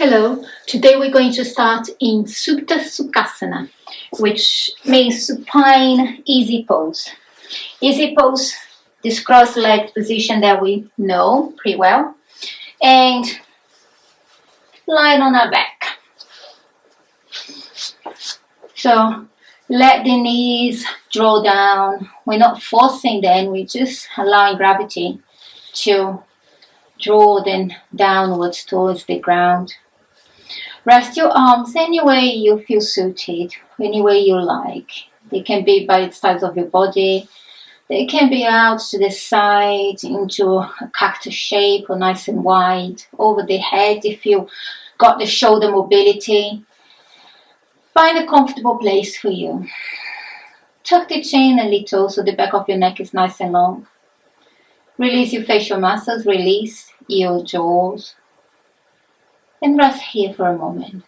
Hello, today we're going to start in Supta Sukhasana, which means supine easy pose. Easy pose, this cross-legged position that we know pretty well, and lying on our back. So let the knees draw down. We're not forcing them, we're just allowing gravity to draw them downwards towards the ground. Rest your arms any way you feel suited, any way you like. They can be by the sides of your body. They can be out to the side into a cactus shape or nice and wide. Over the head if you got the shoulder mobility. Find a comfortable place for you. Tuck the chin a little so the back of your neck is nice and long. Release your facial muscles, release your jaws. And rest here for a moment.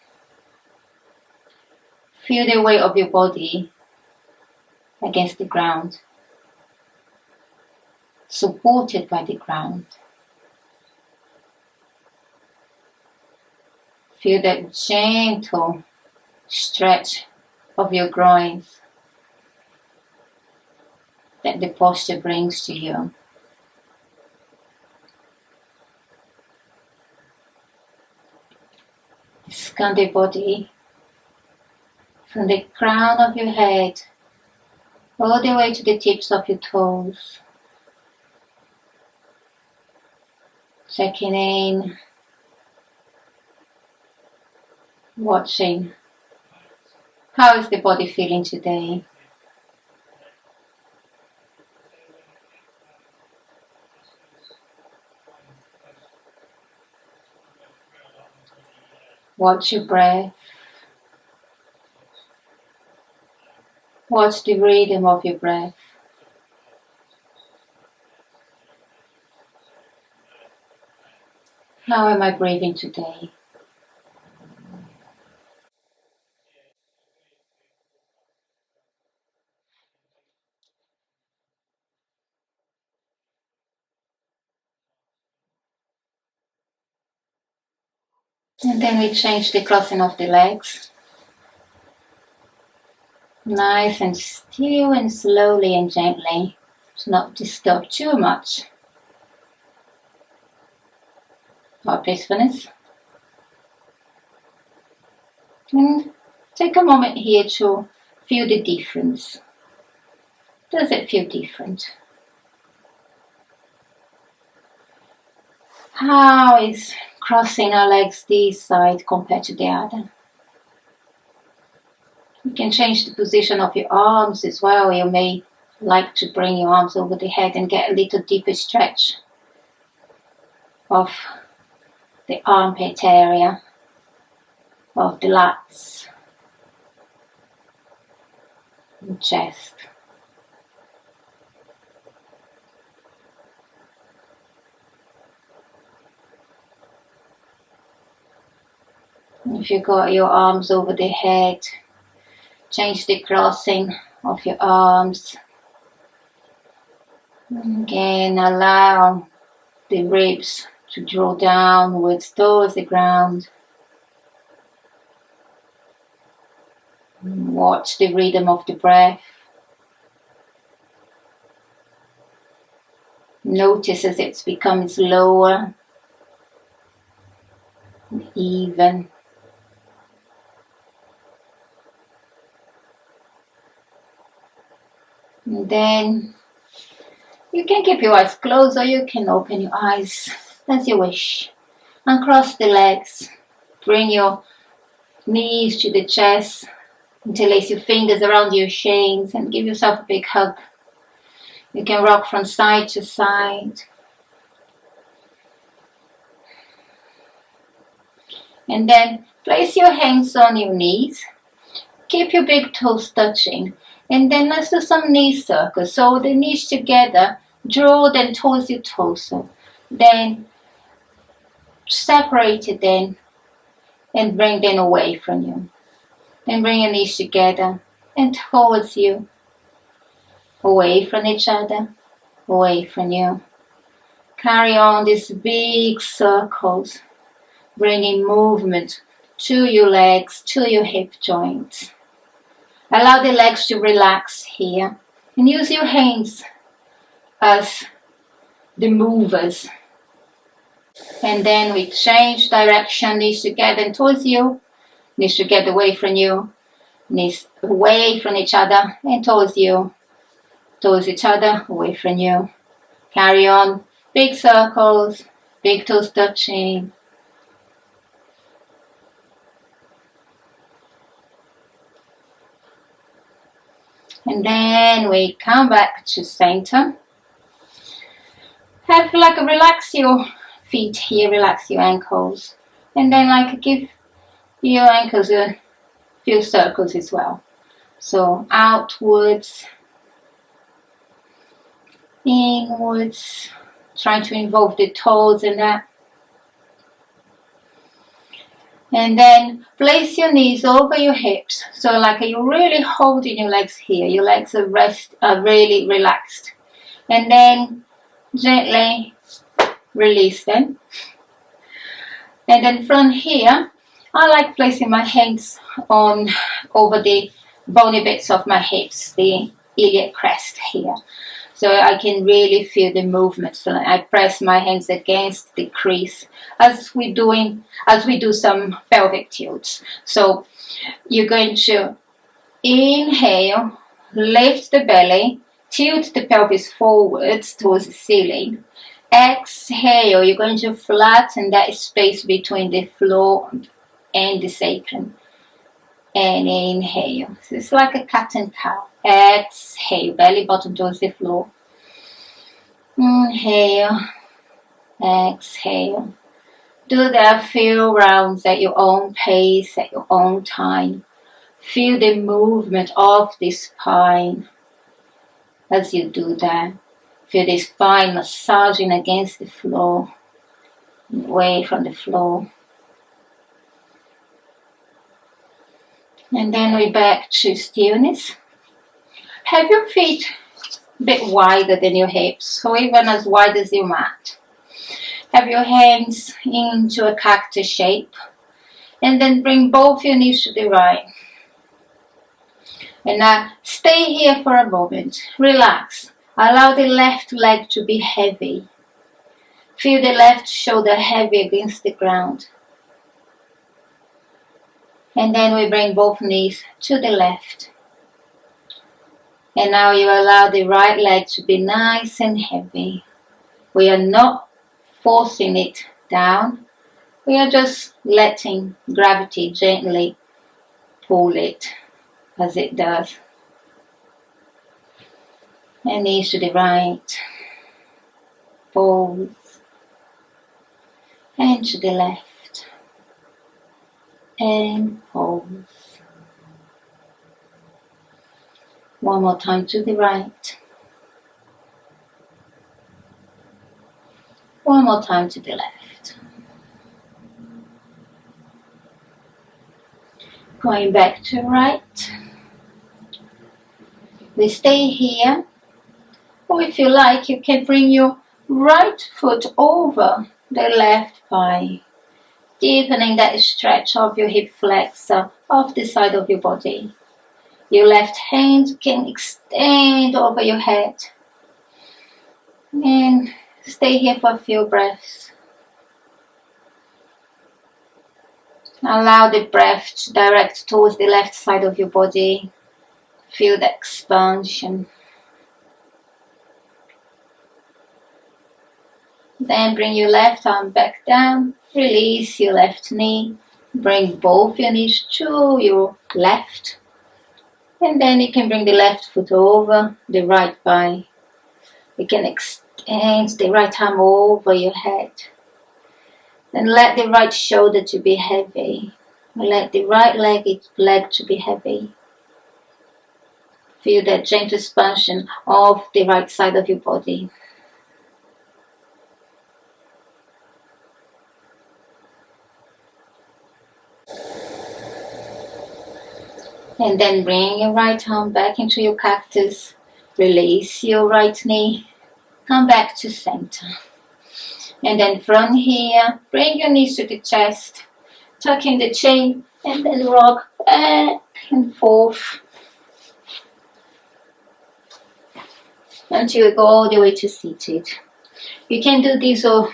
Feel the weight of your body against the ground, supported by the ground. Feel that gentle stretch of your groins that the posture brings to you. Scan the body from the crown of your head all the way to the tips of your toes. Checking in, watching. How is the body feeling today? Watch your breath. Watch the rhythm of your breath. How am I breathing today? And then we change the crossing of the legs. Nice and still and slowly and gently, to not disturb too much our peacefulness. And take a moment here to feel the difference. Does it feel different? How is crossing our legs this side compared to the other? You can change the position of your arms as well. You may like to bring your arms over the head and get a little deeper stretch of the armpit area, of the lats and chest. If you got your arms over the head, change the crossing of your arms. Again, allow the ribs to draw downwards towards the ground. Watch the rhythm of the breath. Notice as it's becoming slower, even. And then you can keep your eyes closed or you can open your eyes as you wish. Uncross the legs. Bring your knees to the chest. Interlace your fingers around your shins and give yourself a big hug. You can rock from side to side. And then place your hands on your knees. Keep your big toes touching. And then let's do some knee circles. So the knees together, draw them towards your torso. Then separate it then and bring them away from you. Then bring your knees together and towards you. Away from each other, away from you. Carry on these big circles bringing movement to your legs, to your hip joints. Allow the legs to relax here and use your hands as the movers. And then we change direction, knees together and towards you, knees together away from you, knees away from each other and towards you, towards each other, away from you. Carry on, big circles, big toes touching. And then we come back to center. Have like a relax your feet here, relax your ankles. And then like give your ankles a few circles as well. So outwards, inwards, trying to involve the toes in that. And then place your knees over your hips. So like you're really holding your legs here. Your legs are really relaxed. And then gently release them. And then from here, I like placing my hands over the bony bits of my hips, the iliac crest here. So I can really feel the movement. So I press my hands against the crease as we do some pelvic tilts. So you're going to inhale, lift the belly, tilt the pelvis forwards towards the ceiling. Exhale, you're going to flatten that space between the floor and the sacrum. And inhale. So it's like a cat and cow. Exhale, belly button towards the floor. Inhale, exhale. Do that a few rounds at your own pace, at your own time. Feel the movement of the spine as you do that. Feel the spine massaging against the floor, away from the floor. And then we're back to stillness. Have your feet a bit wider than your hips, or even as wide as your mat. Have your hands into a cactus shape. And then bring both your knees to the right. And now stay here for a moment. Relax. Allow the left leg to be heavy. Feel the left shoulder heavy against the ground. And then we bring both knees to the left. And now you allow the right leg to be nice and heavy. We are not forcing it down. We are just letting gravity gently pull it as it does. And knees to the right. Pause. And to the left. And pause. One more time to the right. One more time to the left. Going back to right. We stay here. Or if you like, you can bring your right foot over the left thigh, deepening that stretch of your hip flexor off the side of your body. Your left hand can extend over your head. And stay here for a few breaths. Allow the breath to direct towards the left side of your body. Feel the expansion. Then bring your left arm back down. Release your left knee. Bring both your knees to your left. And then you can bring the left foot over the right thigh. You can extend the right arm over your head. And let the right shoulder to be heavy. Let the right leg to be heavy. Feel that gentle expansion of the right side of your body. And then bring your right arm back into your cactus. Release your right knee. Come back to center. And then from here, bring your knees to the chest, tuck in the chin, and then rock back and forth until you go all the way to seated. You can do this or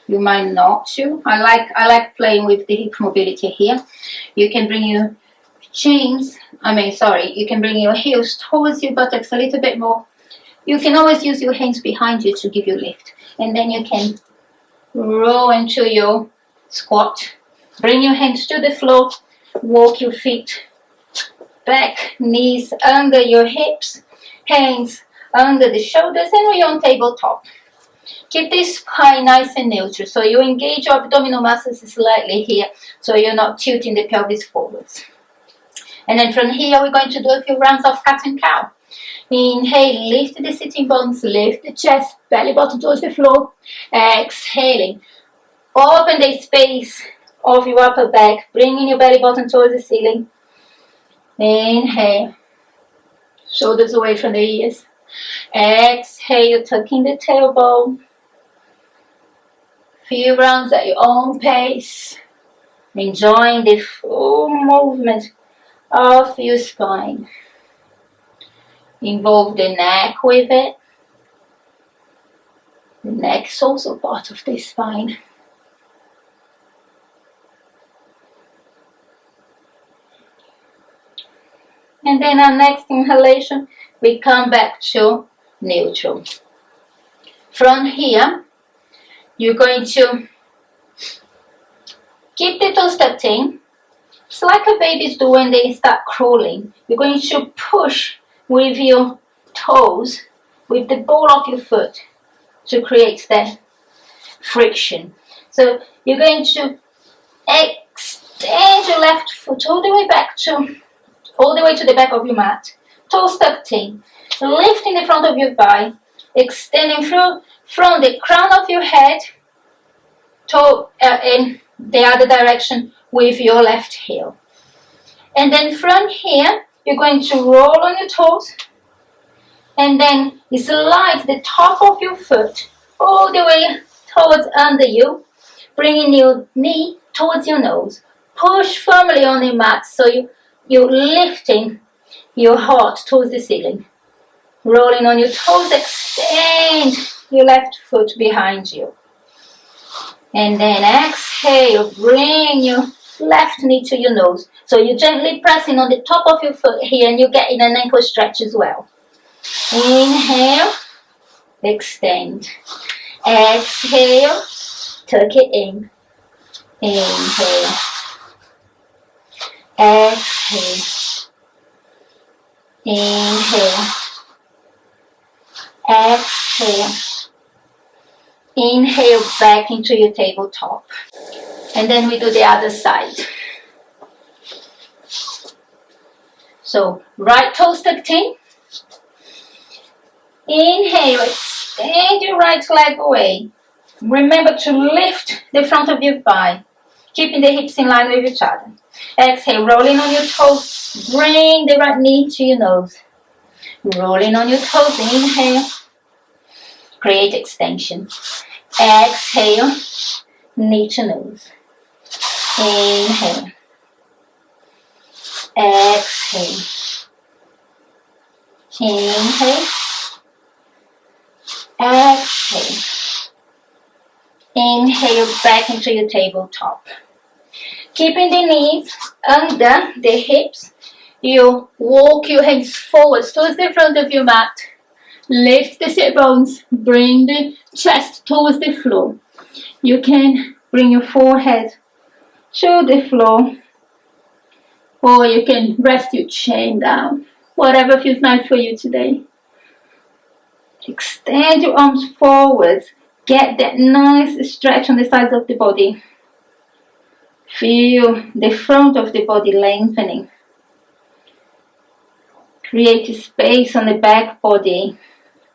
you might not to. I like playing with the hip mobility here. You can bring your you can bring your heels towards your buttocks a little bit more. You can always use your hands behind you to give you lift. And then you can roll into your squat. Bring your hands to the floor. Walk your feet back, knees under your hips, hands under the shoulders, and we're on tabletop. Keep this spine nice and neutral, so you engage your abdominal muscles slightly here, so you're not tilting the pelvis forwards. And then from here, we're going to do a few rounds of cat and cow. Inhale, lift the sitting bones, lift the chest, belly button towards the floor. Exhaling, open the space of your upper back, bringing your belly button towards the ceiling. Inhale, shoulders away from the ears. Exhale, tucking the tailbone. Few rounds at your own pace, enjoying the full movement of your spine. Involve the neck with it. The neck is also part of the spine. And then our next inhalation, we come back to neutral. From here, you're going to keep the toes tucked in. It's like a babies do when they start crawling. You're going to push with your toes, with the ball of your foot, to create that friction. So you're going to extend your left foot all the way to the back of your mat. Toes tucked in, lifting the front of your thigh, extending through from the crown of your head in the other direction with your left heel. And then from here, you're going to roll on your toes and then slide the top of your foot all the way towards under you, bringing your knee towards your nose. Push firmly on the mat so you're lifting your heart towards the ceiling. Rolling on your toes, extend your left foot behind you. And then exhale, bring your left knee to your nose. So you're gently pressing on the top of your foot here and you're getting an ankle stretch as well. Inhale, extend. Exhale, tuck it in. Inhale. Exhale. Inhale. Exhale. Inhale back into your tabletop. And then we do the other side. So right toes tucked in. Inhale, extend your right leg away. Remember to lift the front of your thigh, keeping the hips in line with each other. Exhale, rolling on your toes. Bring the right knee to your nose. Rolling on your toes. Inhale. Create extension. Exhale, knee to nose. Inhale. Exhale. Inhale. Exhale. Inhale back into your tabletop. Keeping the knees under the hips, you walk your hands forward towards the front of your mat. Lift the sit bones, bring the chest towards the floor. You can bring your forehead to the floor, or you can rest your chin down. Whatever feels nice for you today. Extend your arms forwards. Get that nice stretch on the sides of the body. Feel the front of the body lengthening. Create a space on the back body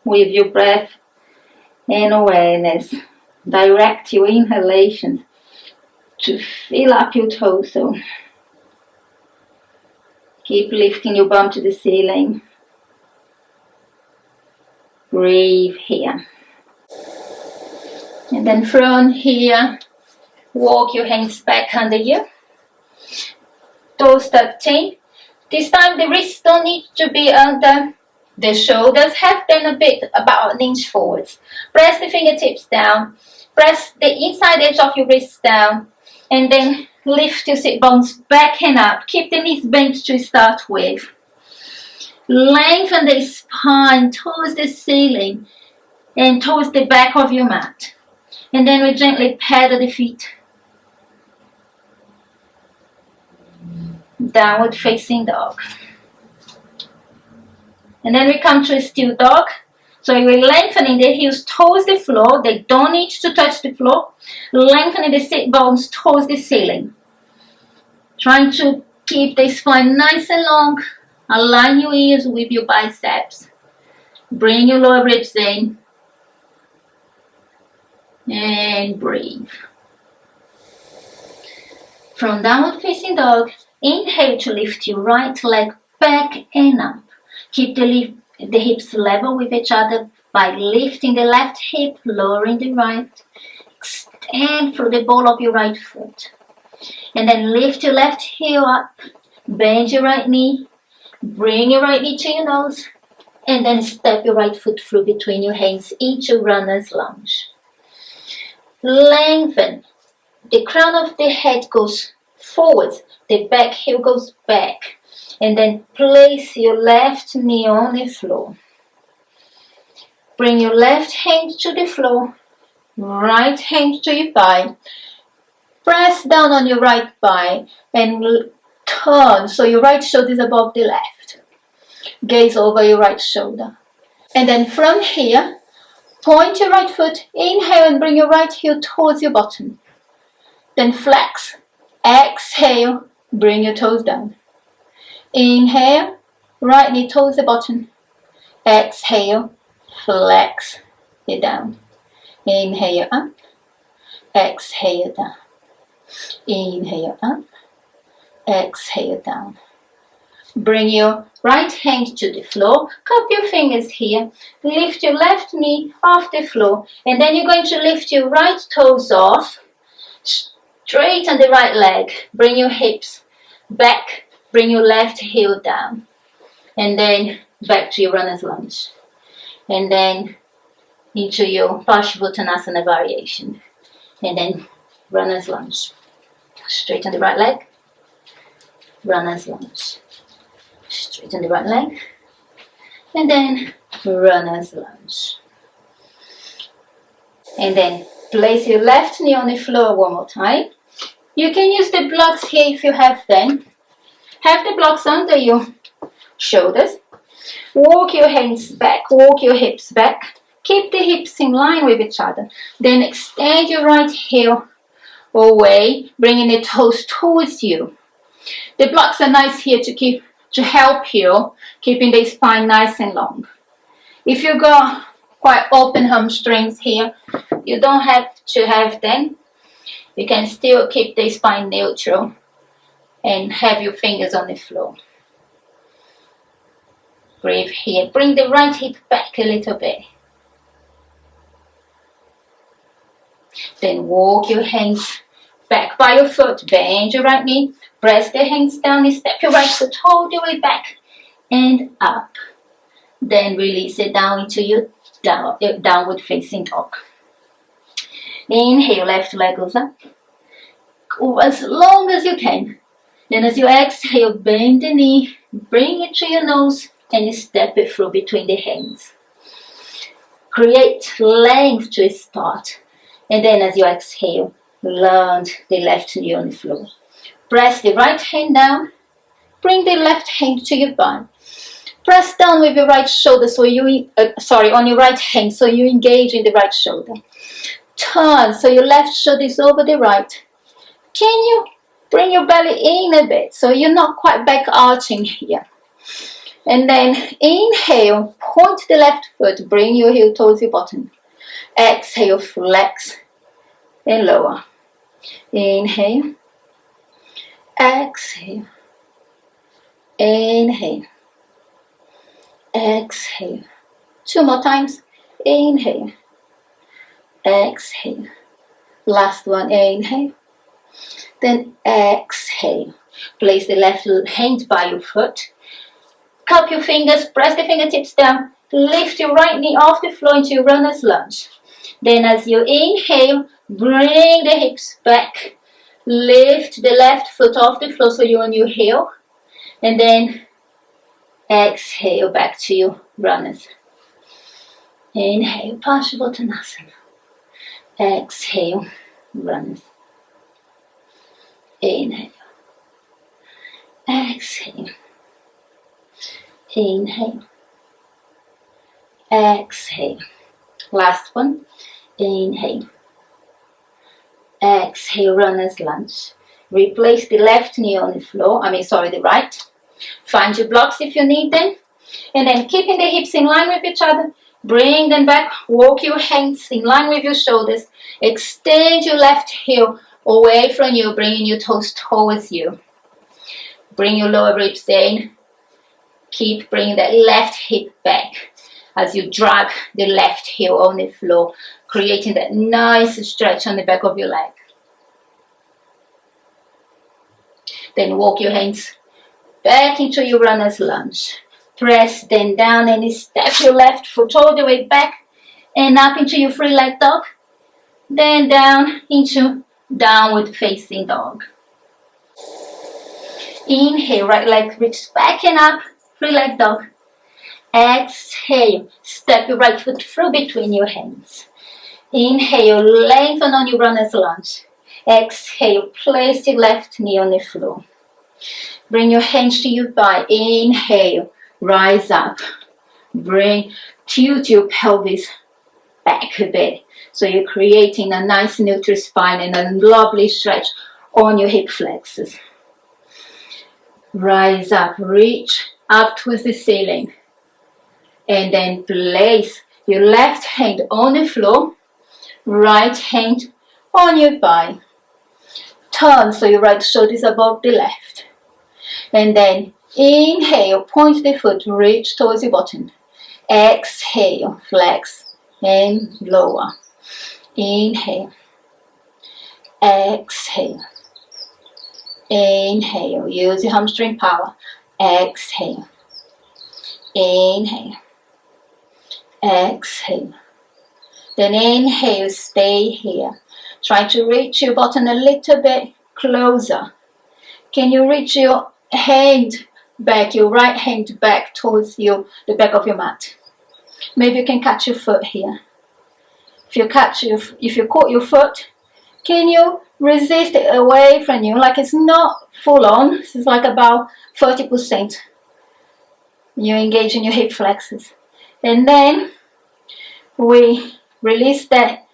with your breath and awareness. Direct your inhalations to fill up your torso. Keep lifting your bum to the ceiling. Breathe here. And then from here, walk your hands back under you. Toes tucked in. This time the wrists don't need to be under the shoulders. Have them a bit about an inch forwards. Press the fingertips down. Press the inside edge of your wrists down. And then lift your sit bones back and up. Keep the knees bent to start with. Lengthen the spine towards the ceiling and towards the back of your mat. And then we gently pedal the feet. Downward facing dog. And then we come to a still dog. So we're lengthening the heels towards the floor. They don't need to touch the floor. Lengthening the sit bones towards the ceiling. Trying to keep the spine nice and long. Align your ears with your biceps. Bring your lower ribs in. And breathe. From downward facing dog, inhale to lift your right leg back and up. Keep the hips level with each other by lifting the left hip, lowering the right. Extend through the ball of your right foot. And then lift your left heel up. Bend your right knee. Bring your right knee to your nose. And then step your right foot through between your hands into runner's lunge. Lengthen. The crown of the head goes forwards. The back heel goes back. And then place your left knee on the floor. Bring your left hand to the floor. Right hand to your thigh. Press down on your right thigh and turn so your right shoulder is above the left. Gaze over your right shoulder. And then from here, point your right foot, inhale and bring your right heel towards your bottom. Then flex, exhale, bring your toes down. Inhale, right knee towards the bottom. Exhale, flex it down. Inhale up, exhale down. Inhale up, exhale down. Bring your right hand to the floor. Cup your fingers here. Lift your left knee off the floor. And then you're going to lift your right toes off. Straighten the right leg. Bring your hips back. Bring your left heel down. And then back to your runner's lunge. And then into your Parsvottanasana variation. And then runner's lunge. Straighten the right leg. Runner's lunge. Straighten the right leg. And then runner's lunge. And then place your left knee on the floor one more time. You can use the blocks here if you have them. Have the blocks under your shoulders. Walk your hands back. Walk your hips back. Keep the hips in line with each other. Then extend your right heel away, bringing the toes towards you. The blocks are nice here to help you, keeping the spine nice and long. If you got quite open hamstrings here, you don't have to have them. You can still keep the spine neutral and have your fingers on the floor. Breathe here. Bring the right hip back a little bit. Then walk your hands back by your foot. Bend your right knee. Press the hands down and step your right foot all the way back and up. Then release it down into your downward facing dog. Inhale, left leg goes up. Go as long as you can. Then as you exhale, bend the knee, bring it to your nose and step it through between the hands. Create length to start. And then as you exhale, land the left knee on the floor. Press the right hand down. Bring the left hand to your bum. Press down with your right shoulder on your right hand so you engage in the right shoulder. Turn so your left shoulder is over the right. Can you bring your belly in a bit so you're not quite back arching here? And then inhale, point the left foot, bring your heel towards your bottom. Exhale, flex and lower. Inhale. Exhale. Inhale. Exhale. 2 more times. Inhale. exhale. Last one, inhale. Then exhale. Place the left hand by your foot. Cup your fingers, press the fingertips down. Lift your right knee off the floor into your runner's lunge. Then as you inhale, bring the hips back. Lift the left foot off the floor so you're on your heel. And then exhale back to your runners. Inhale, Parsvottanasana. Exhale, runners. Inhale. Exhale. Inhale. Exhale. Last one. Inhale. Exhale, runner's lunge. Replace the left knee on the floor. The right. Find your blocks if you need them. And then keeping the hips in line with each other. Bring them back. Walk your hands in line with your shoulders. Extend your left heel away from you, bringing your toes towards you. Bring your lower ribs in. Keep bringing that left hip back as you drag the left heel on the floor, creating that nice stretch on the back of your leg. Then walk your hands back into your runner's lunge. Press then down and step your left foot all the way back and up into your free leg dog. Then down into downward facing dog. Inhale, right leg reaches back and up, free leg dog. Exhale, step your right foot through between your hands. Inhale, lengthen on your runner's lunge. Exhale, place your left knee on the floor. Bring your hands to your thigh. Inhale, rise up. Tilt your pelvis back a bit. So you're creating a nice neutral spine and a lovely stretch on your hip flexors. Rise up, reach up towards the ceiling. And then place your left hand on the floor, right hand on your thigh. Turn so your right shoulder is above the left. And then inhale, point the foot, reach towards your bottom. Exhale, flex and lower. Inhale. Exhale. Inhale. Use your hamstring power. Exhale. Inhale. Exhale. Then inhale, stay here. Try to reach your bottom a little bit closer. Can you reach your hand back, your right hand back towards the back of your mat? Maybe you can catch your foot here. If you caught your foot, can you resist it away from you? Like it's not full on, it's like about 30%. You engage in your hip flexors. And then we release that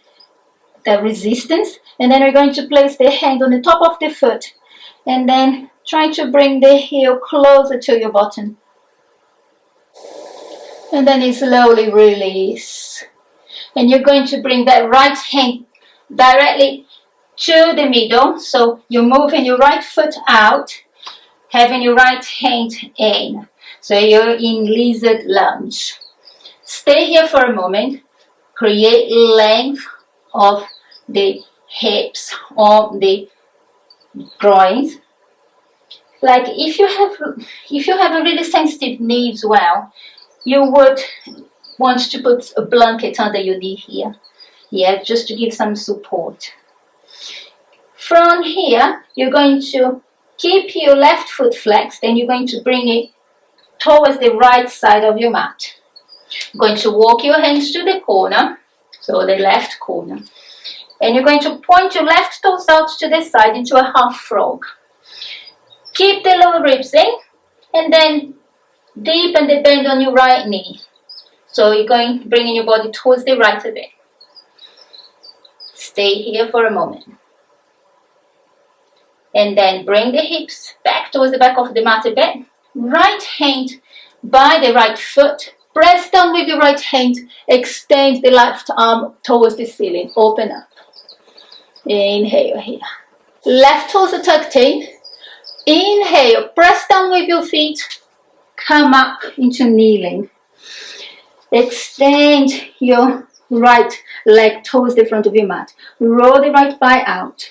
resistance. And then we're going to place the hand on the top of the foot. And then try to bring the heel closer to your bottom. And then you slowly release. And you're going to bring that right hand directly to the middle. So you're moving your right foot out, having your right hand in. So you're in lizard lunge. Stay here for a moment. Create length of the hips, of the groins. Like if you have a really sensitive knee as well, you would want to put a blanket under your knee here. Yeah, just to give some support. From here, you're going to keep your left foot flexed, and you're going to bring it towards the right side of your mat. You're going to walk your hands to the corner, so the left corner. And you're going to point your left toes out to the side into a half frog. Keep the lower ribs in, and then deepen the bend on your right knee. So you're bringing your body towards the right a bit. Stay here for a moment. And then bring the hips back towards the back of the mat a bit. Right hand by the right foot. Press down with your right hand. Extend the left arm towards the ceiling. Open up. Inhale here. Left toes are tucked in. Inhale. Press down with your feet. Come up into kneeling. Extend your right leg towards the front of your mat. Roll the right thigh out.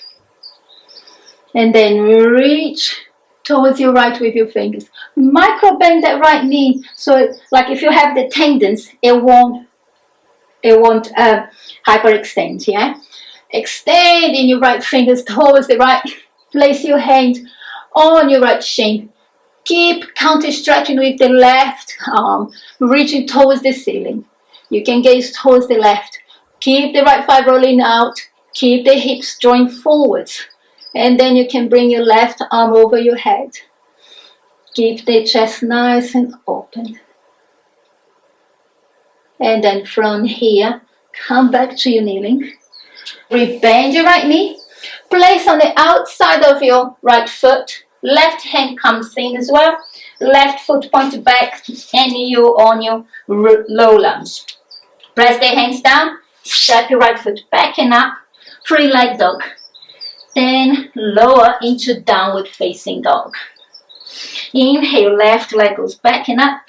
And then reach towards your right with your fingers. Micro bend that right knee. So like if you have the tendons, it won't hyperextend, yeah? Extend in your right fingers towards the right. Place your hand on your right shin. Keep counter stretching with the left arm, reaching towards the ceiling. You can gaze towards the left. Keep the right thigh rolling out. Keep the hips joined forwards. And then you can bring your left arm over your head. Keep the chest nice and open. And then from here, come back to your kneeling. Rebend your right knee. Place on the outside of your right foot. Left hand comes in as well. Left foot point back and you on your low lunge. Press the hands down. Step your right foot back and up. Three-leg dog. Then lower into downward facing dog. Inhale, left leg goes back and up.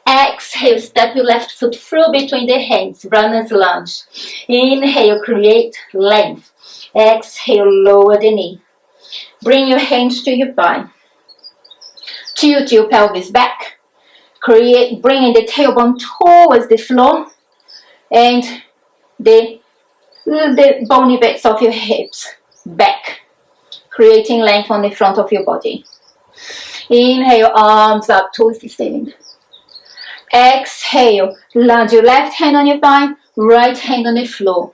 Exhale, step your left foot through between the hands, runner's lunge. Inhale, create length. Exhale, lower the knee. Bring your hands to your thigh. Tilt your pelvis back. Bringing the tailbone towards the floor. And the bony bits of your hips back. Creating length on the front of your body. Inhale, arms up towards the ceiling. Exhale, land your left hand on your thigh, right hand on the floor.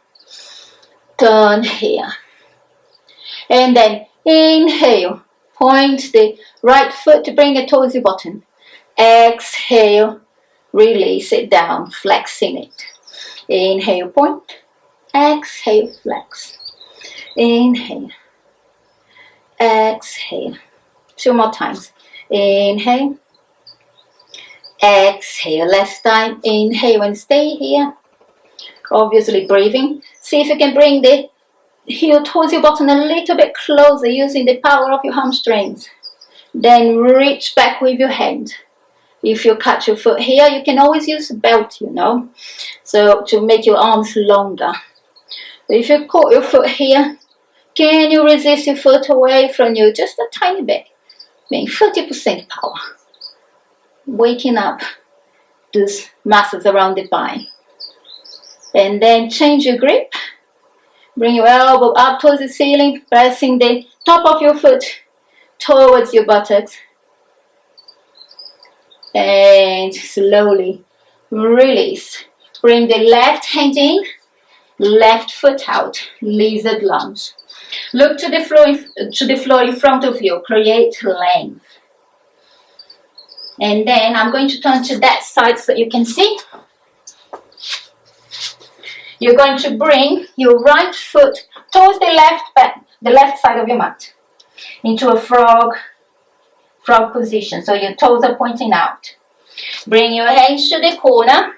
Turn here. And then inhale, point the right foot to bring it towards your bottom. Exhale, release it down, flexing it. Inhale, point. Exhale, flex. Inhale. Exhale. Two more times. Inhale. Exhale. Last time. Inhale and stay here. Obviously breathing. See if you can bring the heel towards your bottom a little bit closer using the power of your hamstrings. Then reach back with your hand. If you catch your foot here, you can always use a belt, so to make your arms longer. If you caught your foot here, can you resist your foot away from you just a tiny bit? 30% power. Waking up those muscles around the thigh. And then change your grip. Bring your elbow up towards the ceiling, pressing the top of your foot towards your buttocks. And slowly release. Bring the left hand in, left foot out, lizard lunge. Look to the floor in front of you, create length. And then I'm going to turn to that side so you can see. You're going to bring your right foot towards the left side of your mat, into a frog position. So your toes are pointing out. Bring your hands to the corner,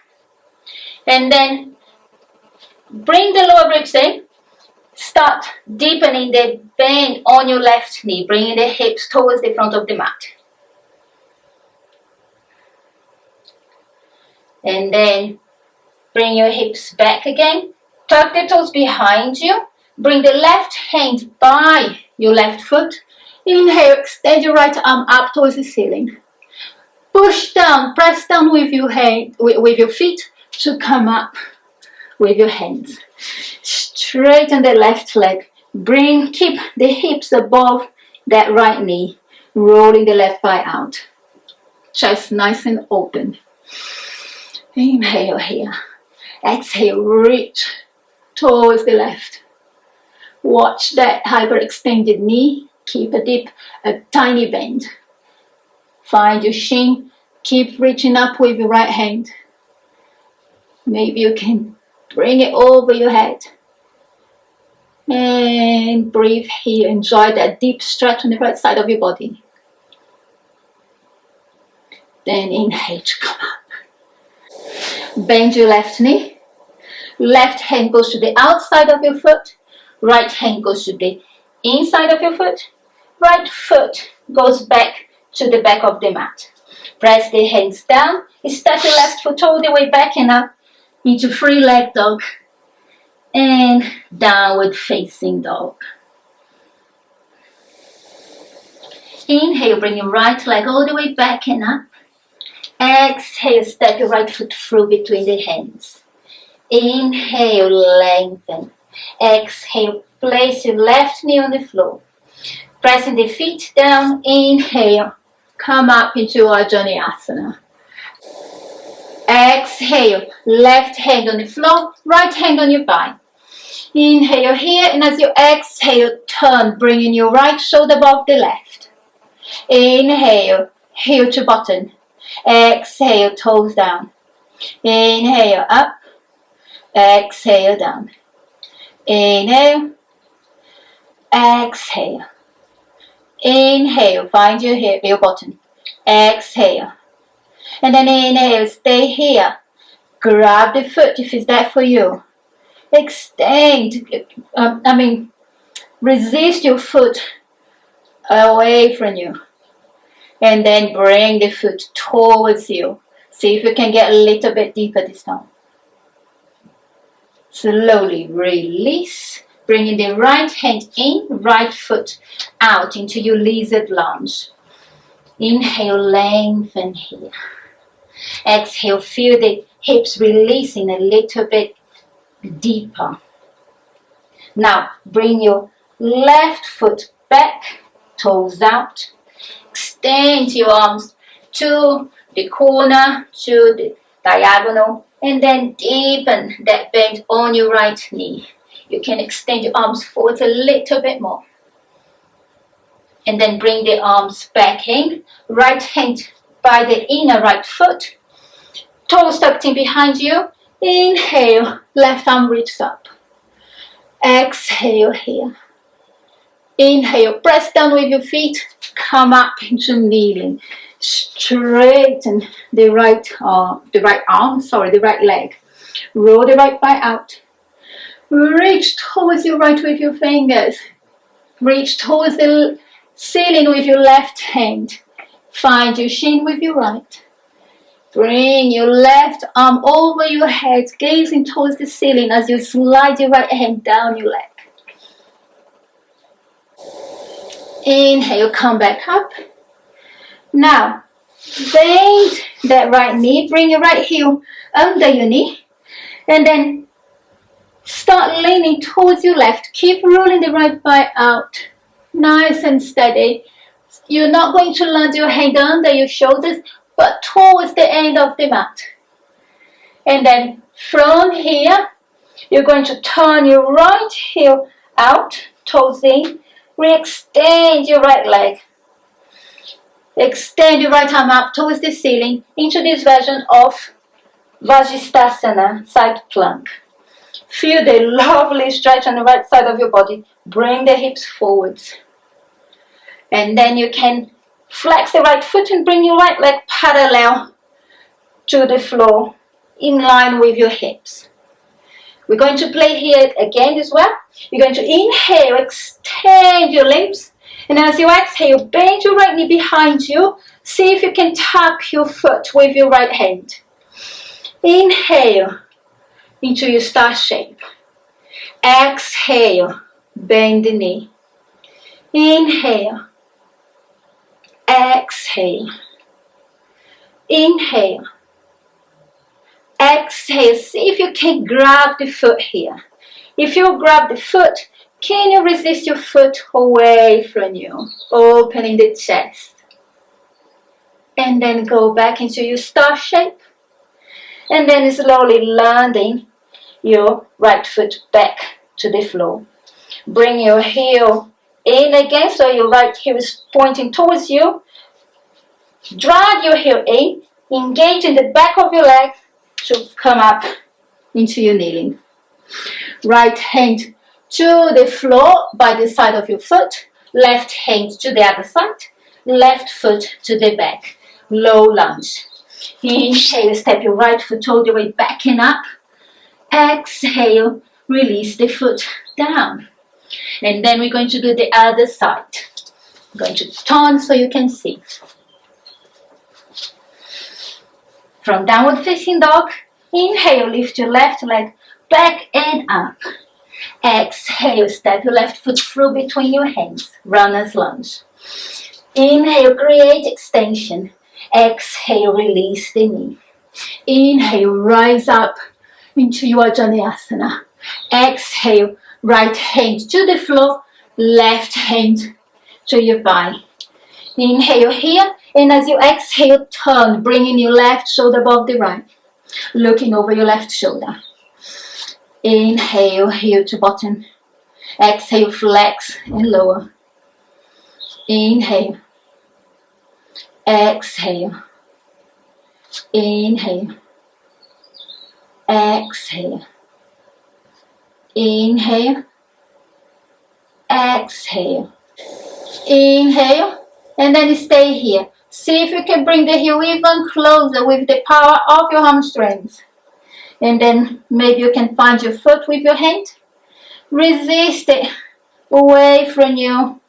and then bring the lower ribs in. Start deepening the bend on your left knee, bringing the hips towards the front of the mat. And then bring your hips back again. Tuck the toes behind you. Bring the left hand by your left foot. Inhale, extend your right arm up towards the ceiling. Push down, press down with your feet to come up with your hands. Straighten the left leg. Keep the hips above that right knee. Rolling the left thigh out. Chest nice and open. Inhale here. Exhale, reach towards the left. Watch that hyperextended knee. Keep a tiny bend. Find your shin. Keep reaching up with your right hand. Maybe you can bring it over your head. And breathe here. Enjoy that deep stretch on the right side of your body. Then inhale to come up. Bend your left knee. Left hand goes to the outside of your foot. Right hand goes to the inside of your foot. Right foot goes back to the back of the mat. Press the hands down. Step your left foot all the way back and up. into free leg dog and downward facing dog. Inhale, bring your right leg all the way back and up. Exhale, step your right foot through between the hands. Inhale, lengthen. Exhale, place your left knee on the floor. Pressing the feet down, inhale, come up into Ajanayasana. Exhale, left hand on the floor, right hand on your thigh. Inhale here, and as you exhale, turn, bringing your right shoulder above the left. Inhale, heel to bottom. Exhale, toes down. Inhale, up. Exhale, down. Inhale. Exhale. Inhale, find your hip, your bottom. Exhale. And then inhale, stay here. Grab the foot if it's there for you. Extend, resist your foot away from you. And then bring the foot towards you. See if you can get a little bit deeper this time. Slowly release. Bringing the right hand in, right foot out into your lizard lunge. Inhale, lengthen here. Exhale, feel the hips releasing a little bit deeper. Now, bring your left foot back, toes out. Extend your arms to the corner, to the diagonal, and then deepen that bend on your right knee. You can extend your arms forward a little bit more. And then bring the arms back in. Right hand by the inner right foot. Toes tucked in behind you. Inhale, left arm reaches up. Exhale here. Inhale, press down with your feet. Come up into kneeling. Straighten the right leg. Roll the right thigh out. Reach towards your right with your fingers. Reach towards the ceiling with your left hand. Find your shin with your right. Bring your left arm over your head, gazing towards the ceiling as you slide your right hand down your leg. Inhale, come back up. Now, bend that right knee. Bring your right heel under your knee. And then start leaning towards your left. Keep rolling the right thigh out. Nice and steady. You're not going to land your hand under your shoulders, but towards the end of the mat. And then from here, you're going to turn your right heel out, toes in. Re-extend your right leg. Extend your right arm up towards the ceiling into this version of Vajrasthana, side plank. Feel the lovely stretch on the right side of your body. Bring the hips forwards. And then you can flex the right foot and bring your right leg parallel to the floor in line with your hips. We're going to play here again as well. You're going to inhale, extend your limbs. And as you exhale, bend your right knee behind you. See if you can tap your foot with your right hand. Inhale into your star shape. Exhale, bend the knee. Inhale. Exhale. Inhale. Exhale. See if you can grab the foot here. If you grab the foot, can you resist your foot away from you? Opening the chest. And then go back into your star shape. And then slowly landing your right foot back to the floor. Bring your heel in again, so your right heel is pointing towards you. Drag your heel in, engage in the back of your leg to come up into your kneeling. Right hand to the floor by the side of your foot, left hand to the other side, left foot to the back. Low lunge. Inhale, step your right foot all the way back and up. Exhale, release the foot down. And then we're going to do the other side. I'm going to turn so you can see. From downward facing dog, Inhale, lift your left leg back and up. Exhale, step your left foot through between your hands, runner's lunge. Inhale, create extension. Exhale, release the knee. Inhale, rise up into your Janayasana. Exhale, right hand to the floor, left hand to your thigh. Inhale here, and as you exhale, turn, bringing your left shoulder above the right, looking over your left shoulder. Inhale, heel to bottom. Exhale, flex and lower. Inhale. Exhale. Inhale. Exhale. Inhale. Exhale. Inhale. And then stay here. See if you can bring the heel even closer with the power of your hamstrings. And then maybe you can find your foot with your hand. Resist it away from you.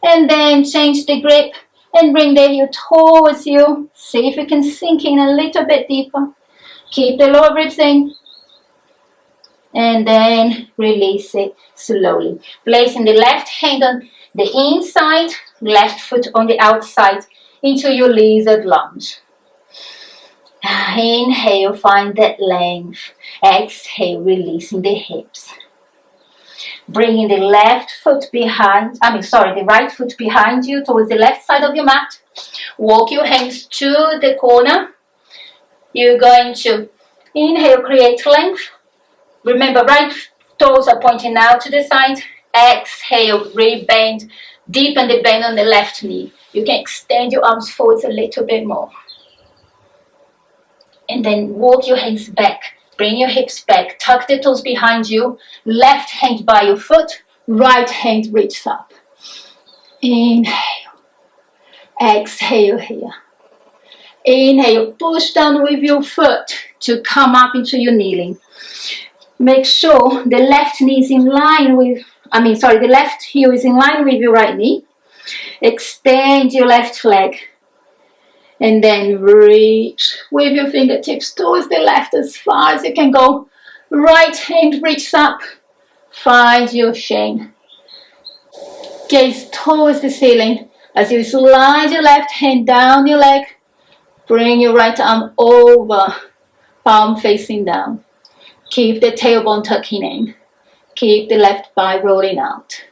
And then change the grip and bring the heel towards you. See if you can sink in a little bit deeper. Keep the lower ribs in. And then release it slowly. Placing the left hand on the inside, left foot on the outside into your lizard lunge. Inhale, find that length. Exhale, releasing the hips. Bringing the right foot behind you towards the left side of your mat. Walk your hands to the corner. You're going to inhale, create length. Remember, right toes are pointing out to the side. Exhale, rebend, deepen the bend on the left knee. You can extend your arms forwards a little bit more. And then walk your hands back. Bring your hips back. Tuck the toes behind you. Left hand by your foot. Right hand reaches up. Inhale. Exhale here. Inhale. Push down with your foot to come up into your kneeling. Make sure the left knee is in line with, the left heel is in line with your right knee. Extend your left leg. And then reach with your fingertips towards the left as far as you can go. Right hand reaches up. Find your shin. Gaze towards the ceiling. As you slide your left hand down your leg, bring your right arm over, palm facing down. Keep the tailbone tucking in. Keep the left thigh rolling out.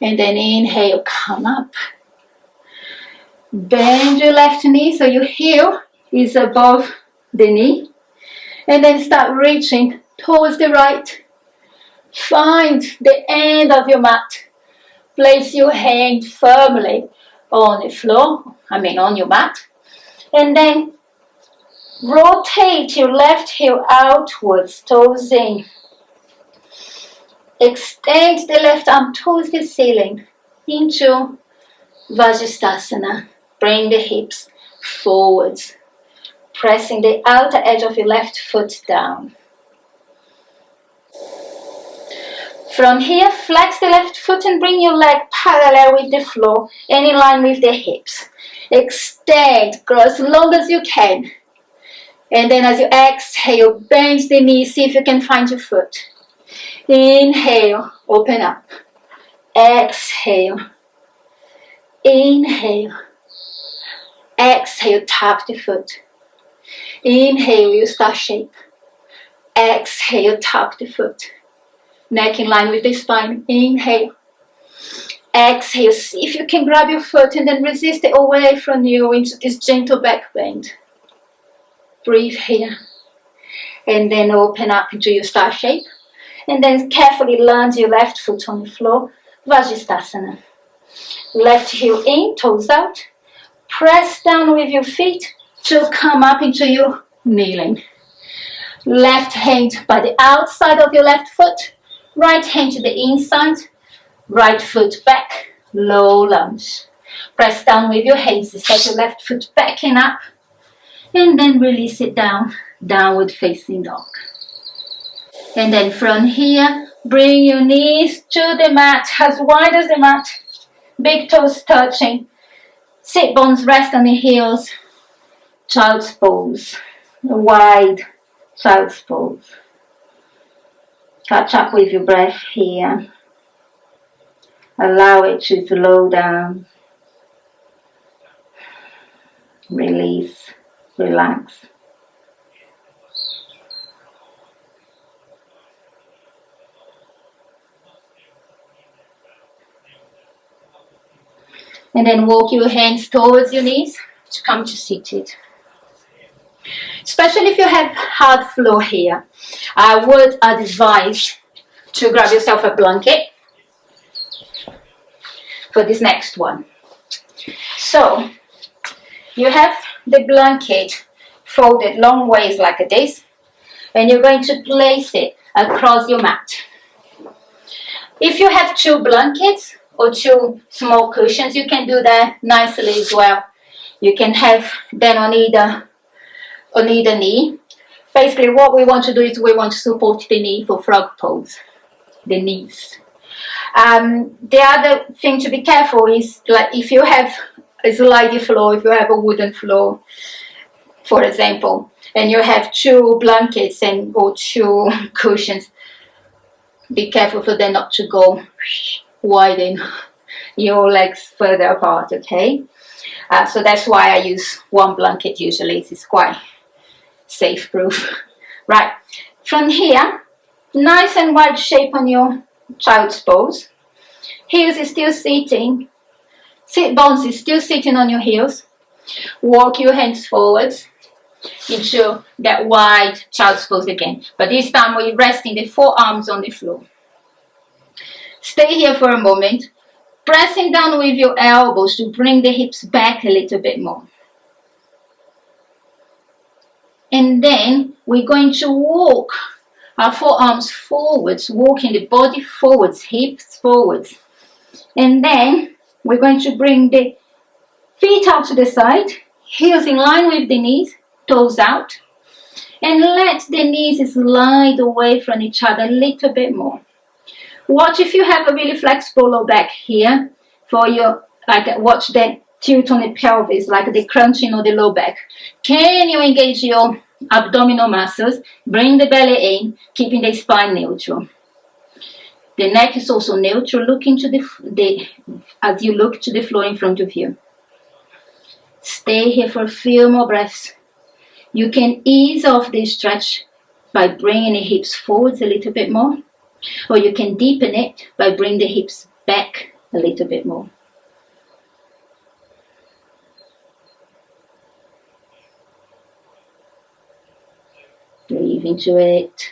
And then inhale, come up. Bend your left knee so your heel is above the knee. And then start reaching towards the right. Find the end of your mat. Place your hand firmly on the floor, on your mat. And then rotate your left heel outwards, toes in. Extend the left arm towards the ceiling into Vajrasthana. Bring the hips forwards, pressing the outer edge of your left foot down. From here, flex the left foot and bring your leg parallel with the floor and in line with the hips. Extend, grow as long as you can. And then as you exhale, bend the knee, see if you can find your foot. Inhale, open up. Exhale. Inhale. Exhale, tap the foot. Inhale, you start shape. Exhale, tap the foot. Neck in line with the spine. Inhale. Exhale, see if you can grab your foot and then resist it away from you into this gentle back bend. Breathe here. And then open up into your star shape. And then carefully land your left foot on the floor. Vajrasthana. Left heel in, toes out. Press down with your feet to come up into your kneeling. Left hand by the outside of your left foot. Right hand to the inside. Right foot back. Low lunge. Press down with your hands. Set your left foot back and up. And then release it down. Downward facing dog. And then from here, bring your knees to the mat. As wide as the mat. Big toes touching. Sit bones rest on the heels. child's pose, a wide child's pose. Catch up with your breath here. Allow it to slow down. Release, relax. And then walk your hands towards your knees to come to seated. Especially if you have hard floor here, I would advise to grab yourself a blanket for this next one. So you have the blanket folded long ways like this, and you're going to place it across your mat. If you have 2 blankets or 2 small cushions, you can do that nicely as well. You can have them on either knee. Basically what we want to do is we want to support the knee for frog pose, the knees. The other thing to be careful is, like, if you have a slidey floor, if you have a wooden floor, for example, and you have 2 blankets or 2 cushions, be careful for them not to go widen your legs further apart, okay? So that's why I use 1 blanket usually. It's quite safe proof. Right, from here, nice and wide shape on your child's pose. Heels is still sitting. Sit bones is still sitting on your heels. Walk your hands forwards into that wide child's pose again. But this time we're resting the forearms on the floor. Stay here for a moment, pressing down with your elbows to bring the hips back a little bit more. And then we're going to walk our forearms forwards, walking the body forwards, hips forwards. And then we're going to bring the feet out to the side, heels in line with the knees, toes out. And let the knees slide away from each other a little bit more. Watch if you have a really flexible low back here, for your, watch the tilt on the pelvis, like the crunching of the low back. Can you engage your abdominal muscles? Bring the belly in, keeping the spine neutral. The neck is also neutral. Look into as you look to the floor in front of you. Stay here for a few more breaths. You can ease off this stretch by bringing the hips forwards a little bit more, or you can deepen it by bringing the hips back a little bit more. Breathe into it.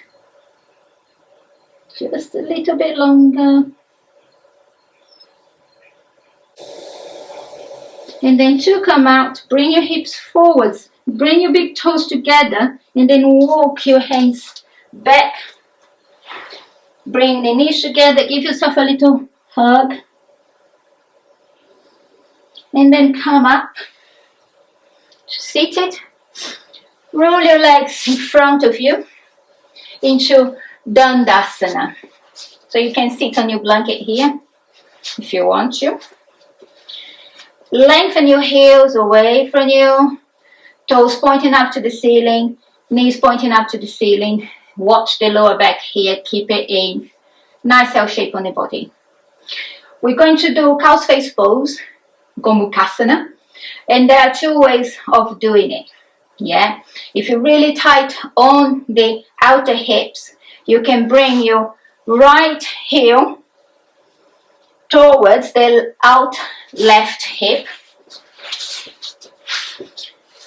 Just a little bit longer. And then to come out, bring your hips forwards. Bring your big toes together and then walk your hands back. Bring the knees together. Give yourself a little hug. And then come up. Seated. Roll your legs in front of you into Dandasana. So you can sit on your blanket here if you want to. Lengthen your heels away from you. Toes pointing up to the ceiling. Knees pointing up to the ceiling. Watch the lower back here. Keep it in. Nice L shape on the body. We're going to do cow's face pose, Gomukhasana. And there are 2 ways of doing it. Yeah, if you're really tight on the outer hips, you can bring your right heel towards the out left hip,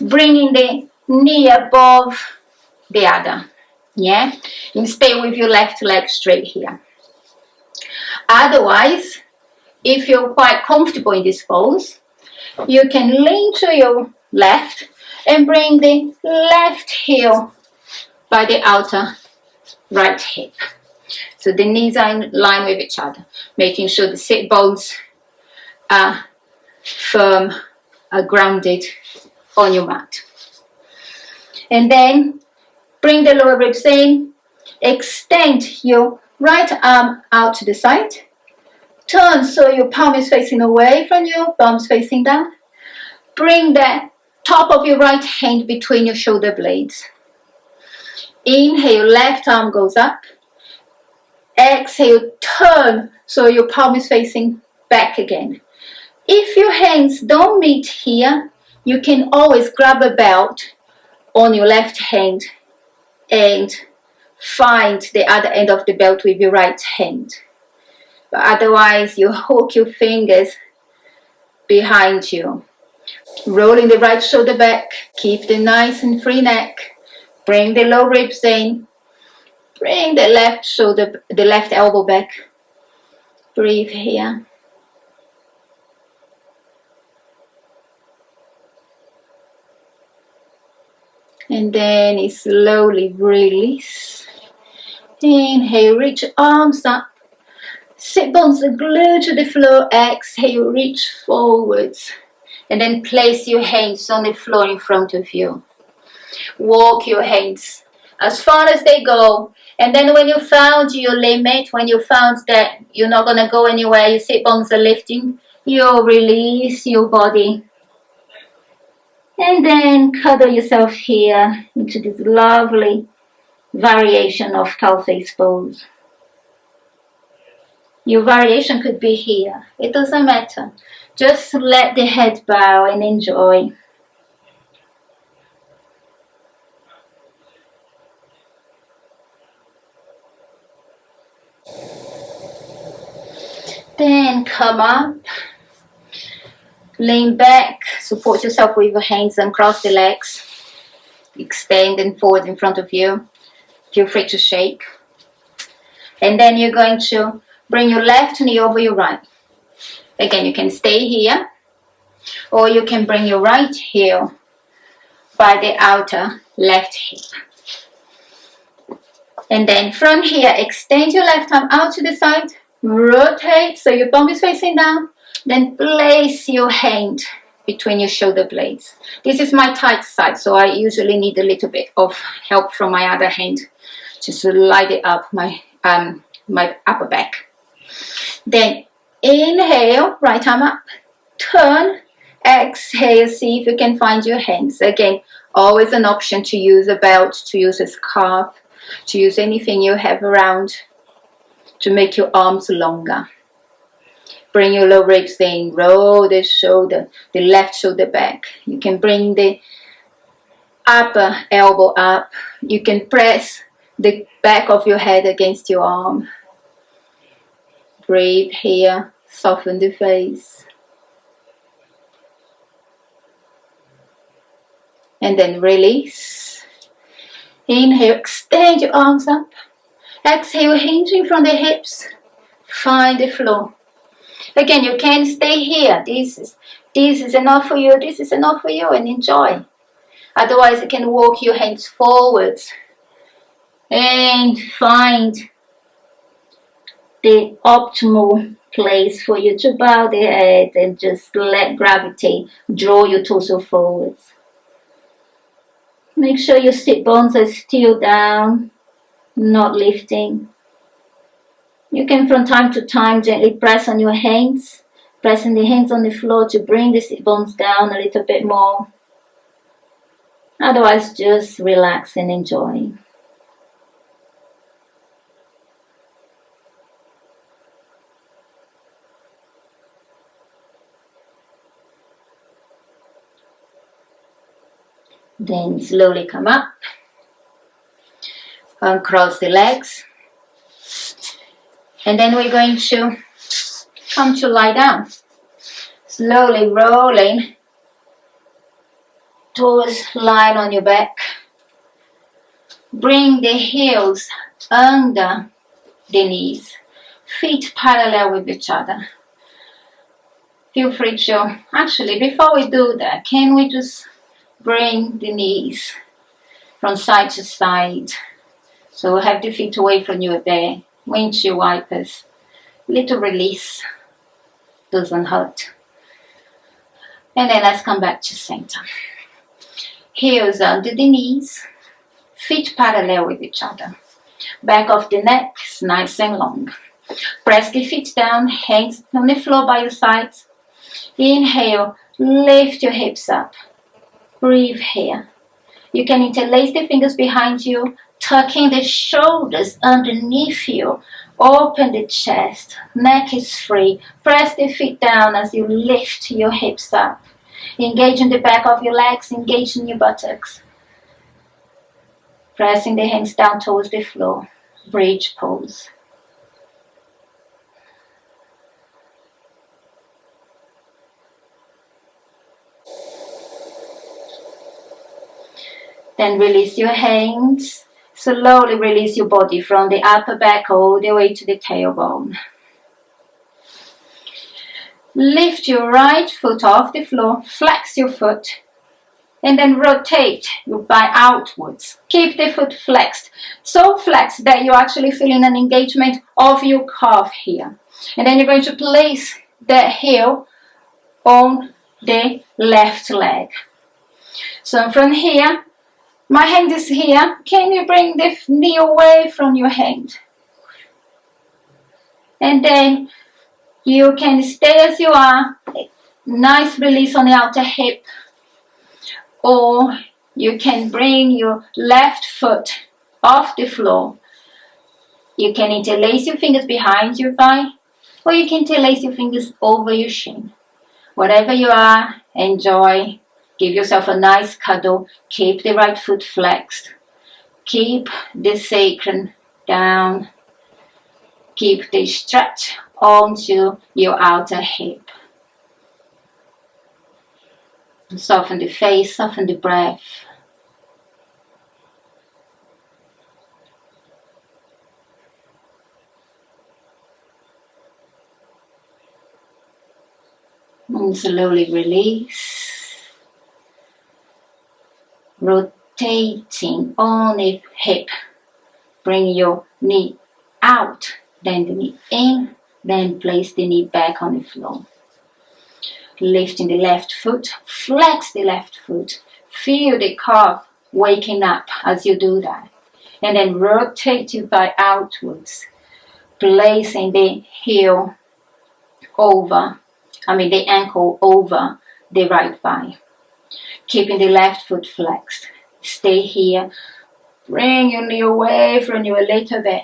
bringing the knee above the other. Yeah, and stay with your left leg straight here. Otherwise, if you're quite comfortable in this pose, you can lean to your left and bring the left heel by the outer right hip. So the knees are in line with each other, making sure the sit bones are firm, are grounded on your mat. And then bring the lower ribs in, extend your right arm out to the side, turn so your palm is facing away from you, thumbs facing down. Bring the top of your right hand between your shoulder blades. Inhale, left arm goes up. Exhale, turn so your palm is facing back again. If your hands don't meet here, you can always grab a belt on your left hand and find the other end of the belt with your right hand. But otherwise, you hook your fingers behind you. Rolling the right shoulder back, keep the nice and free neck. Bring the low ribs in. Bring the left shoulder, the left elbow back. Breathe here. And then slowly release. Inhale, reach arms up. Sit bones glued to the floor. Exhale, reach forwards. And then place your hands on the floor in front of you. Walk your hands as far as they go. And then when you found your limit, when you found that you're not going to go anywhere, your sit bones are lifting, you release your body. And then cuddle yourself here into this lovely variation of cow face pose. Your variation could be here. It doesn't matter. Just let the head bow and enjoy. Then come up. Lean back, support yourself with your hands and cross the legs. Extend and forward in front of you. Feel free to shake. And then you're going to bring your left knee over your right. Again, you can stay here, or you can bring your right heel by the outer left hip. And then from here, extend your left arm out to the side. Rotate so your bum is facing down. Then place your hand between your shoulder blades. This is my tight side, so I usually need a little bit of help from my other hand just to light it up my upper back. Then inhale, right arm up, turn, exhale, see if you can find your hands. Again, always an option to use a belt, to use a scarf, to use anything you have around to make your arms longer. Bring your low ribs in, roll the shoulder, the left shoulder back. You can bring the upper elbow up. You can press the back of your head against your arm. Breathe here, soften the face. And then release. Inhale, extend your arms up. Exhale, hinging from the hips. Find the floor. Again, you can stay here. This is enough for you. This is enough for you, and enjoy. Otherwise, you can walk your hands forwards and find the optimal place for you to bow the head and just let gravity draw your torso forwards. Make sure your sit bones are still down, not lifting. You can from time to time gently press on your hands, pressing the hands on the floor to bring the sit bones down a little bit more. Otherwise, just relax and enjoy. Then slowly come up, uncross the legs. And then we're going to come to lie down. Slowly rolling towards lying on your back. Bring the heels under the knees. Feet parallel with each other. Feel free to, actually, before we do that, can we just bring the knees from side to side? So have the feet away from you there. Windshield wipers, little release, doesn't hurt. And then let's come back to center. Heels under the knees, feet parallel with each other. Back of the neck is nice and long. Press the feet down, hands on the floor by your sides. Inhale, lift your hips up. Breathe here. You can interlace the fingers behind you, tucking the shoulders underneath you. Open the chest. Neck is free. Press the feet down as you lift your hips up. Engage in the back of your legs. Engage in your buttocks. Pressing the hands down towards the floor. Bridge pose. Then release your hands. Slowly release your body from the upper back all the way to the tailbone. Lift your right foot off the floor. Flex your foot. And then rotate your thigh outwards. Keep the foot flexed. So flexed that you're actually feeling an engagement of your calf here. And then you're going to place that heel on the left leg. So from here, my hand is here. Can you bring the knee away from your hand? And then you can stay as you are. Nice release on the outer hip. Or you can bring your left foot off the floor. You can interlace your fingers behind your thigh. Or you can interlace your fingers over your shin. Whatever you are, enjoy. Give yourself a nice cuddle. Keep the right foot flexed. Keep the sacrum down. Keep the stretch onto your outer hip. Soften the face, soften the breath. And slowly release. Rotating on the hip. Bring your knee out, then the knee in, then place the knee back on the floor. Lifting the left foot, flex the left foot. Feel the calf waking up as you do that. And then rotate your thigh outwards. Placing the heel over, the ankle over the right thigh. Keeping the left foot flexed. Stay here. Bring your knee away from you a little bit.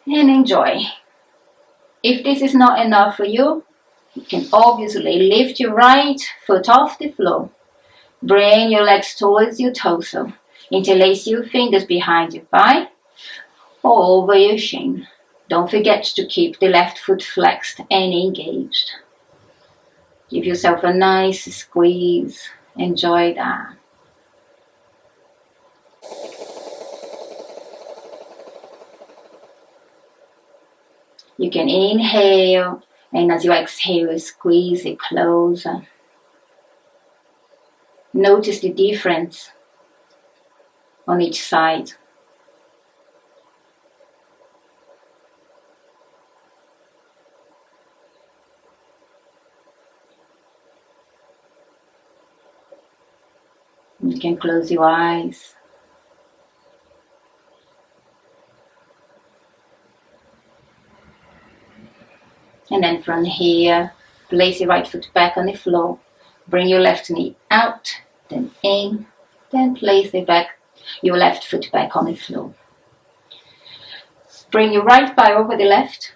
And enjoy. If this is not enough for you, you can obviously lift your right foot off the floor. Bring your legs towards your torso. Interlace your fingers behind your thigh or over your shin. Don't forget to keep the left foot flexed and engaged. Give yourself a nice squeeze. Enjoy that. You can inhale, and as you exhale, squeeze it closer. Notice the difference on each side. You can close your eyes. And then from here, place your right foot back on the floor. Bring your left knee out, then in, then place your left foot back on the floor. Bring your right thigh over the left,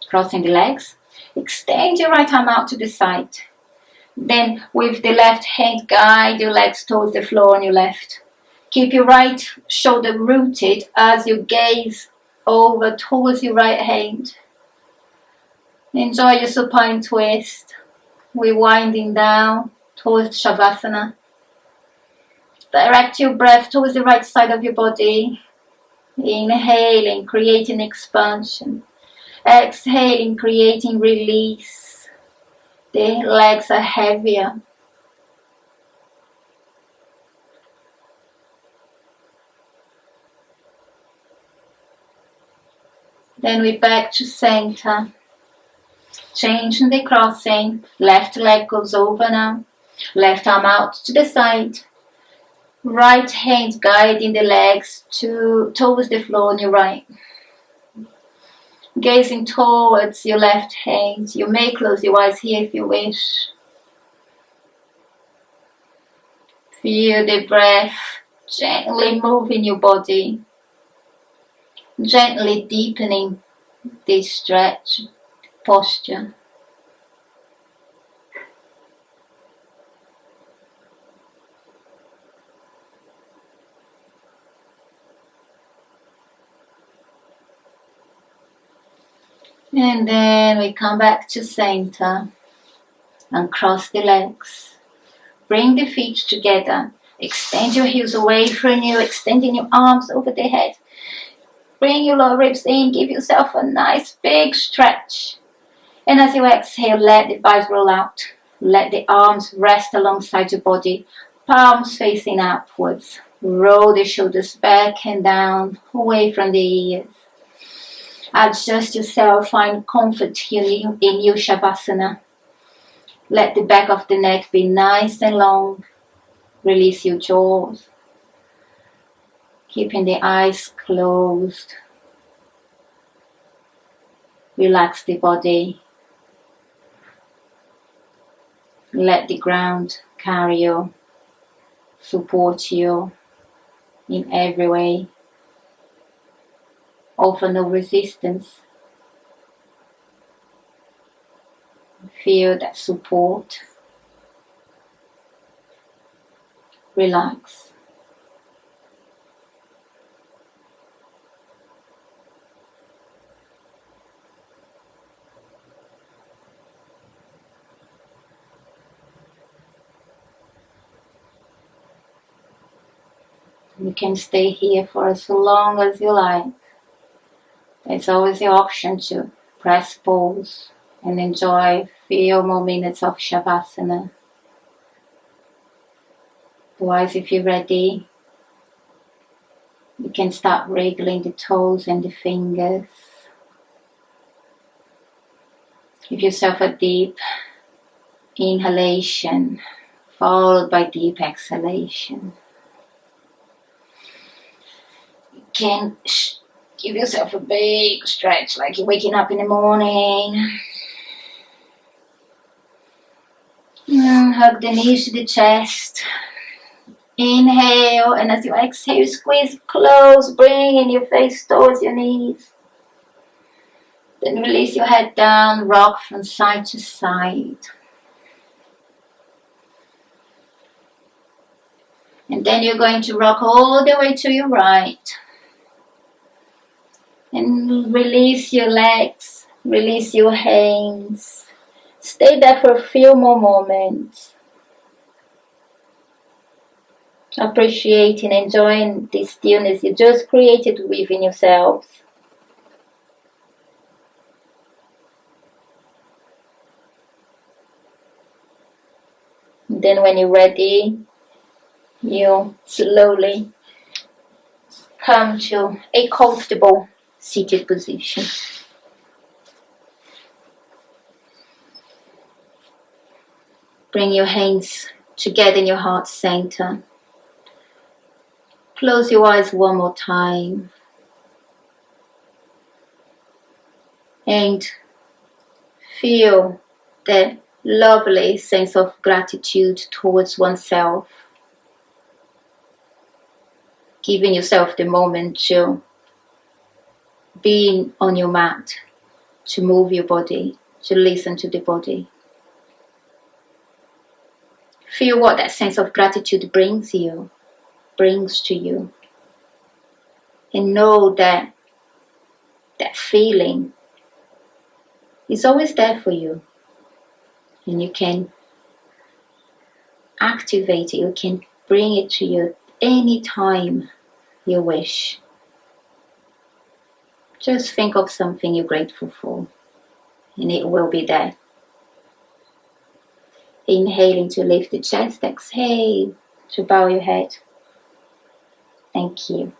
crossing the legs. Extend your right arm out to the side. Then with the left hand, guide your legs towards the floor on your left. Keep your right shoulder rooted as you gaze over towards your right hand. Enjoy your supine twist. We're winding down towards Shavasana. Direct your breath towards the right side of your body. Inhaling, creating expansion. Exhaling, creating release. The legs are heavier. Then we're back to center. Changing the crossing. Left leg goes over now. Left arm out to the side. Right hand guiding the legs towards the floor on your right. Gazing towards your left hand. You may close your eyes here if you wish. Feel the breath gently moving your body, gently deepening this stretch posture. And then we come back to center and cross the legs. Bring the feet together. Extend your heels away from you, extending your arms over the head. Bring your lower ribs in, give yourself a nice big stretch. And as you exhale, let the thighs roll out. Let the arms rest alongside your body, palms facing upwards. Roll the shoulders back and down, away from the ears. Adjust yourself, find comfort in your Shavasana. Let the back of the neck be nice and long. Release your jaws, keeping the eyes closed. Relax the body. Let the ground carry you, support you in every way. Offer no resistance. Feel that support. Relax. You can stay here for as long as you like. There's always the option to press pause and enjoy a few more minutes of Shavasana. Otherwise, if you're ready, you can start wriggling the toes and the fingers. Give yourself a deep inhalation, followed by deep exhalation. You can give yourself a big stretch like you're waking up in the morning. Hug the knees to the chest. Inhale, and as you exhale, squeeze close, bringing your face towards your knees. Then release your head down, rock from side to side. And then you're going to rock all the way to your right. And release your legs, release your hands. Stay there for a few more moments. Appreciating, enjoying this stillness you just created within yourselves. Then when you're ready, you slowly come to a comfortable seated position. Bring your hands together in your heart center. Close your eyes one more time. And feel that lovely sense of gratitude towards oneself. Giving yourself the moment to be on your mat, to move your body, to listen to the body. Feel what that sense of gratitude brings to you. And know that that feeling is always there for you. And you can activate it, you can bring it to you anytime you wish. Just think of something you're grateful for, and it will be there. Inhaling to lift the chest, exhale to bow your head. Thank you.